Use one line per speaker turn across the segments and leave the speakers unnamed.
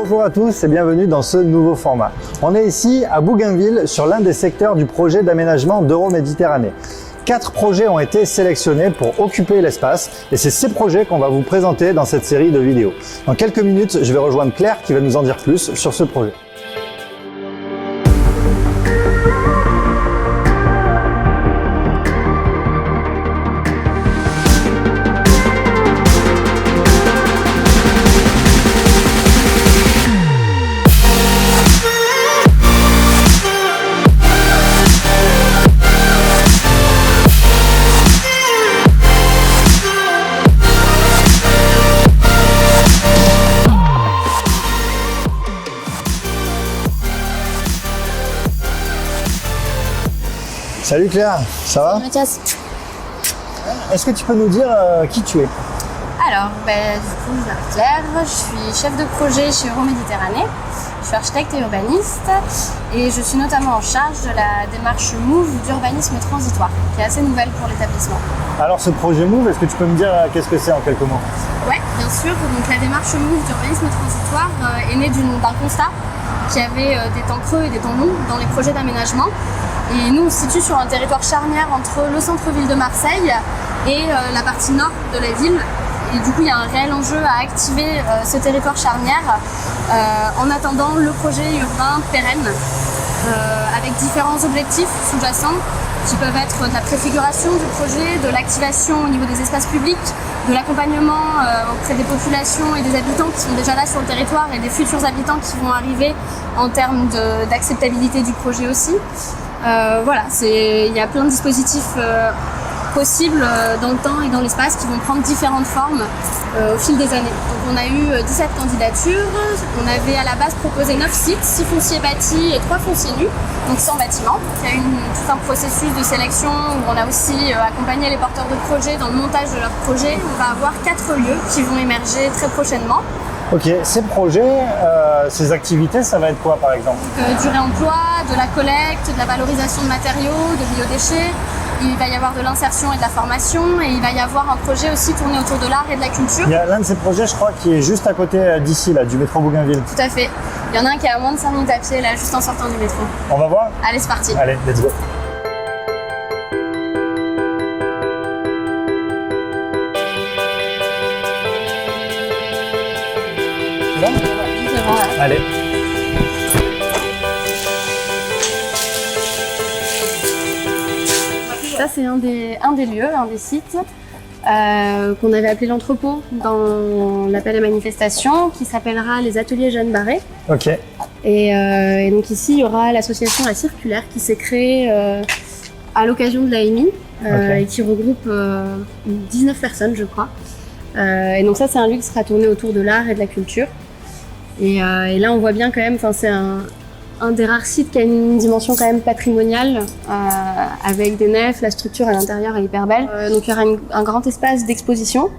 Bonjour à tous et bienvenue dans ce nouveau format. On est ici à Bougainville sur l'un des secteurs du projet d'aménagement d'Euroméditerranée. 4 projets ont été sélectionnés pour occuper l'espace et c'est ces projets qu'on va vous présenter dans cette série de vidéos. Dans quelques minutes, je vais rejoindre Claire qui va nous en dire plus sur ce projet. Salut Claire, ça va?
Mathias.
Est-ce que tu peux nous dire qui tu es?
Alors, du coup, je m'appelle Claire, je suis chef de projet chez Euroméditerranée, je suis architecte et urbaniste et je suis notamment en charge de la démarche MOVE d'urbanisme transitoire, qui est assez nouvelle pour l'établissement.
Alors ce projet MOVE, est-ce que tu peux me dire qu'est-ce que c'est en quelques mots?
Oui, bien sûr. Donc la démarche MOVE d'urbanisme transitoire est née d'un constat qu'il y avait des temps creux et des temps longs dans les projets d'aménagement. Et nous, on se situe sur un territoire charnière entre le centre-ville de Marseille et la partie nord de la ville. Et du coup, il y a un réel enjeu à activer ce territoire charnière en attendant le projet urbain pérenne avec différents objectifs sous-jacents qui peuvent être de la préfiguration du projet, de l'activation au niveau des espaces publics, de l'accompagnement auprès des populations et des habitants qui sont déjà là sur le territoire et des futurs habitants qui vont arriver en termes d'acceptabilité du projet aussi. Voilà, il y a plein de dispositifs possibles dans le temps et dans l'espace qui vont prendre différentes formes au fil des années. Donc on a eu 17 candidatures, on avait à la base proposé 9 sites, 6 fonciers bâtis et 3 fonciers nus, donc 100 bâtiments. Il y a eu tout un processus de sélection où on a aussi accompagné les porteurs de projets dans le montage de leur projet. On va avoir 4 lieux qui vont émerger très prochainement.
Ok, ces projets, ces activités, ça va être quoi par exemple?
Du réemploi, de la collecte, de la valorisation de matériaux, de biodéchets. Il va y avoir de l'insertion et de la formation et il va y avoir un projet aussi tourné autour de l'art et de la culture.
Il y a l'un de ces projets, je crois, qui est juste à côté d'ici, là, du métro Bougainville.
Tout à fait. Il y en a un qui est à moins de 5 minutes à pied, là, juste en sortant du métro.
On va voir?
Allez, c'est parti.
Allez, let's go. Allez.
Ça, c'est un des lieux, un des sites qu'on avait appelé l'entrepôt dans l'appel à manifestation, qui s'appellera les ateliers Jeanne Barré.
Ok.
Et donc ici, il y aura l'association La Circulaire qui s'est créée à l'occasion de l'AMI et qui regroupe 19 personnes, je crois. Et donc ça, c'est un lieu qui sera tourné autour de l'art et de la culture. Et là, on voit bien quand même, c'est un des rares sites qui a une dimension quand même patrimoniale, avec des nefs, la structure à l'intérieur est hyper belle. Donc il y aura un grand espace d'exposition,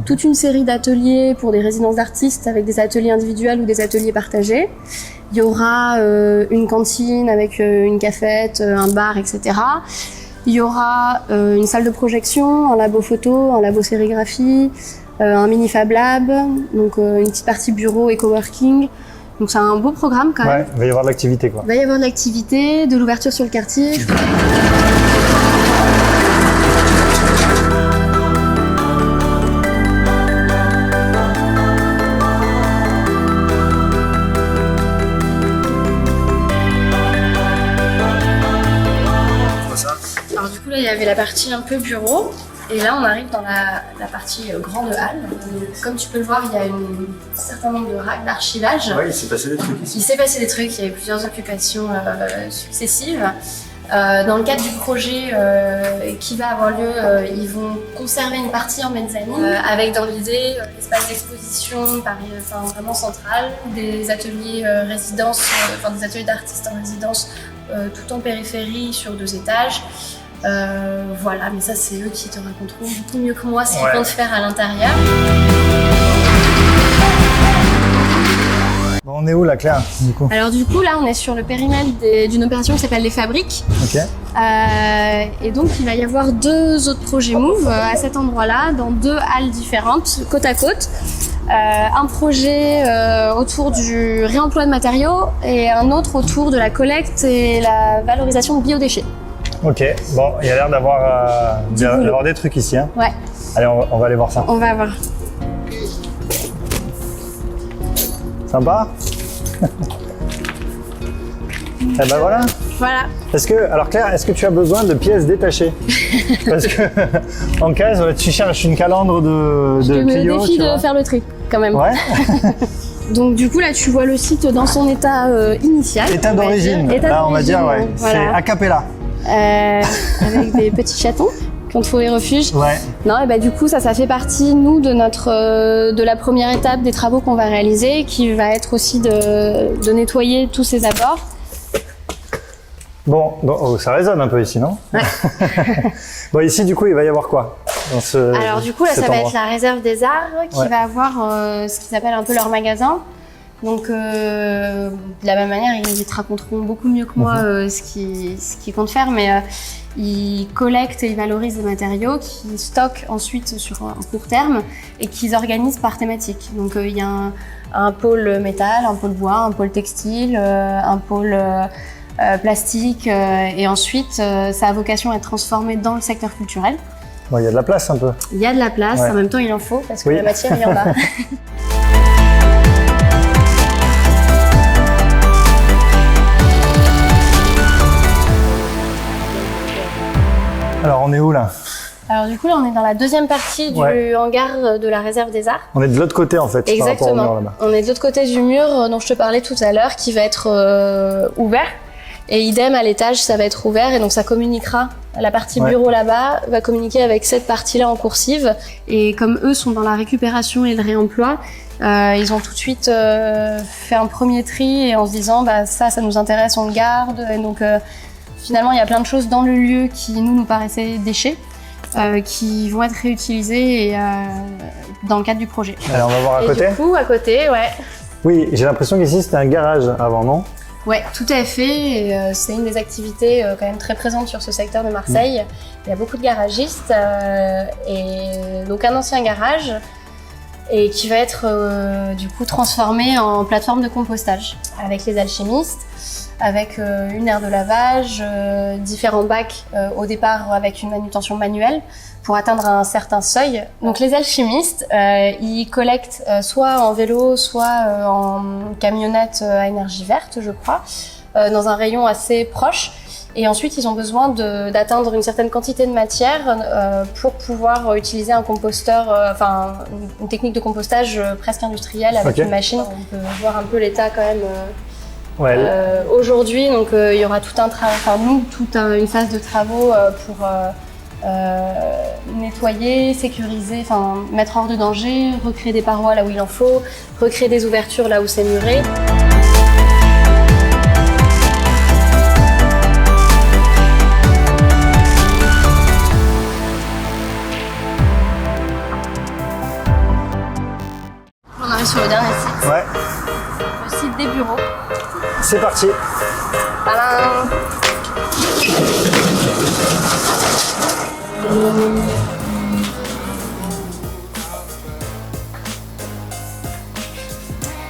toute une série d'ateliers pour des résidences d'artistes avec des ateliers individuels ou des ateliers partagés. Il y aura une cantine avec une cafette, un bar, etc. Il y aura une salle de projection, un labo photo, un labo sérigraphie, un mini Fab Lab, donc une petite partie bureau et coworking. Donc c'est un beau programme quand même.
Ouais, il va y avoir de l'activité quoi.
Il va y avoir de l'activité, de l'ouverture sur le quartier. Alors du coup là il y avait la partie un peu bureau. Et là, on arrive dans la partie grande halle. Comme tu peux le voir, il y a un certain nombre de racks d'archivage.
Oui, il s'est passé des trucs ici.
Il s'est passé des trucs, il y avait plusieurs occupations successives. Dans le cadre du projet qui va avoir lieu, ils vont conserver une partie en mezzanine avec dans l'idée l'espace d'exposition vraiment central, des ateliers résidence, des ateliers d'artistes en résidence tout en périphérie sur 2 étages. Voilà, mais ça c'est eux qui te raconteront beaucoup mieux que moi ce qu'ils comptent faire à l'intérieur.
Bon, on est où là, Claire, du coup?
Alors du coup là on est sur le périmètre d'une opération qui s'appelle les Fabriques.
Ok.
Et donc il va y avoir 2 autres projets MOVE à cet endroit-là, dans 2 halles différentes, côte à côte. un projet autour du réemploi de matériaux et un autre autour de la collecte et la valorisation de biodéchets.
Ok, bon, il y a l'air d'avoir des trucs ici. Hein.
Ouais.
Allez, on va aller voir ça.
On va voir.
Sympa. Eh ben voilà.
Voilà.
Alors Claire, est-ce que tu as besoin de pièces détachées? Parce que en cas, tu cherches une calandre de
Je me
Clio,
défie
tu
de
vois.
faire le tri, quand même.
Ouais.
Donc du coup, là, tu vois le site dans son état initial.
État
on va
d'origine.
dire. État
Là, on va dire,
d'origine,
ouais.
voilà.
C'est a cappella.
Avec des petits chatons qui ont trouvé refuge.
Ouais.
Non, et bah, du coup, ça fait partie, nous, de la première étape des travaux qu'on va réaliser, qui va être aussi de nettoyer tous ces abords.
Bon, oh, ça résonne un peu ici, non?
Ouais.
Bon, ici, du coup, il va y avoir quoi dans
Alors du coup, là, ça va être la réserve des arts qui
Ouais.
va avoir ce qu'ils appellent un peu leur magasin. Donc, de la même manière, ils te raconteront beaucoup mieux que moi ce qu'ils comptent faire, mais ils collectent et ils valorisent des matériaux qu'ils stockent ensuite sur un court terme et qu'ils organisent par thématique. Donc, il y a un pôle métal, un pôle bois, un pôle textile, un pôle plastique, et ensuite, ça a vocation à être transformé dans le secteur culturel.
Bon, il y a de la place un peu.
Il y a de la place,
Ouais.
en même temps, il en faut parce que
Oui.
la matière, il y en a.
Alors, on est où là?
Alors du coup, là, on est dans la deuxième partie du
Ouais.
hangar de la réserve des arts.
On est de l'autre côté en fait, par rapport au mur
Exactement.
là-bas.
On est de l'autre côté du mur dont je te parlais tout à l'heure, qui va être ouvert. Et idem, à l'étage, ça va être ouvert et donc ça communiquera. La partie
Ouais.
bureau là-bas va communiquer avec cette partie-là en coursive. Et comme eux sont dans la récupération et le réemploi, ils ont tout de suite fait un premier tri et en se disant bah ça nous intéresse, on le garde. Et donc finalement, il y a plein de choses dans le lieu qui nous paraissaient déchets, qui vont être réutilisés et, dans le cadre du projet.
Allez, on va voir à
Et
côté.
du coup, à côté, ouais.
Oui, j'ai l'impression qu'ici c'était un garage avant, non?
Ouais, tout à fait. Et, c'est une des activités quand même très présentes sur ce secteur de Marseille. Il y a beaucoup de garagistes et donc un ancien garage et qui va être du coup transformé en plateforme de compostage avec les alchimistes, avec une aire de lavage, différents bacs au départ avec une manutention manuelle pour atteindre un certain seuil. Donc les alchimistes, ils collectent soit en vélo, soit en camionnette à énergie verte, je crois, dans un rayon assez proche. Et ensuite, ils ont besoin d'atteindre une certaine quantité de matière pour pouvoir utiliser un composteur, enfin une technique de compostage presque industrielle avec
Ok.
une machine. On peut voir un peu l'état quand même
Ouais.
aujourd'hui. Donc il y aura tout un travail, enfin nous, toute une phase de travaux pour nettoyer, sécuriser, enfin mettre hors de danger, recréer des parois là où il en faut, recréer des ouvertures là où c'est muré. On arrive sur le dernier site,
Ouais,
le site des bureaux.
c'est parti.
Tadam!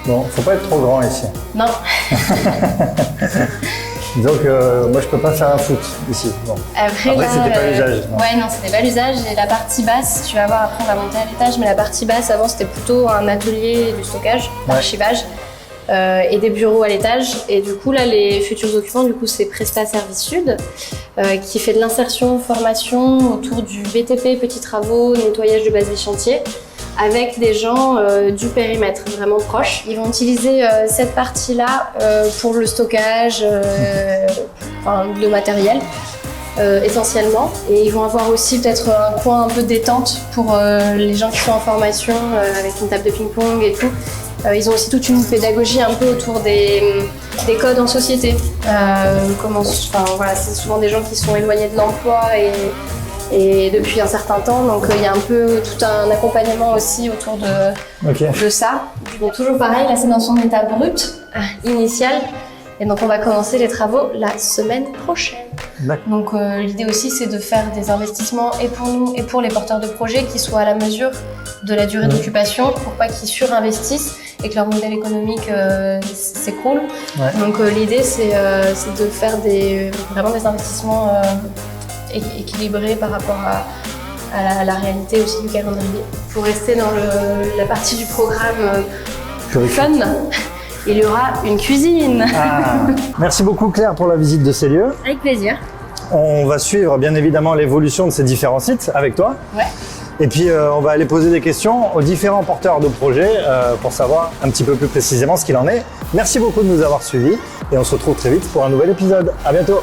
Bon, faut pas être trop grand ici.
Non,
Disons que moi je peux pas faire un foot ici. Bon.
après là,
c'était pas l'usage, non.
Ouais, non, c'était pas l'usage. Et la partie basse, tu vas voir, après on va monter à l'étage, mais la partie basse, avant, c'était plutôt un atelier de stockage, d'archivage, et des bureaux à l'étage. Et du coup, là, les futurs occupants, du coup, c'est Presta Service Sud, qui fait de l'insertion, formation autour du BTP, petits travaux, nettoyage de base des chantiers, avec des gens du périmètre vraiment proches. Ils vont utiliser cette partie-là pour le stockage enfin, de matériel essentiellement. Et ils vont avoir aussi peut-être un coin un peu détente pour les gens qui sont en formation avec une table de ping-pong et tout. Ils ont aussi toute une pédagogie un peu autour des codes en société. Voilà, c'est souvent des gens qui sont éloignés de l'emploi et depuis un certain temps, donc il y a un peu tout un accompagnement aussi autour de ça. Donc toujours pareil, là c'est dans son état brut, initial, et donc on va commencer les travaux la semaine prochaine.
D'accord.
Donc l'idée aussi, c'est de faire des investissements et pour nous et pour les porteurs de projets qui soient à la mesure de la durée d'occupation pour pas qu'ils surinvestissent et que leur modèle économique s'écroule.
Ouais.
Donc l'idée, c'est de faire vraiment des investissements équilibrés par rapport à la réalité aussi du calendrier. Pour rester dans la partie du programme fun, il y aura une cuisine.
Ah. Merci beaucoup Claire pour la visite de ces lieux.
Avec plaisir.
On va suivre bien évidemment l'évolution de ces différents sites avec toi.
Ouais.
Et puis on va aller poser des questions aux différents porteurs de projets pour savoir un petit peu plus précisément ce qu'il en est. Merci beaucoup de nous avoir suivis et on se retrouve très vite pour un nouvel épisode. À bientôt.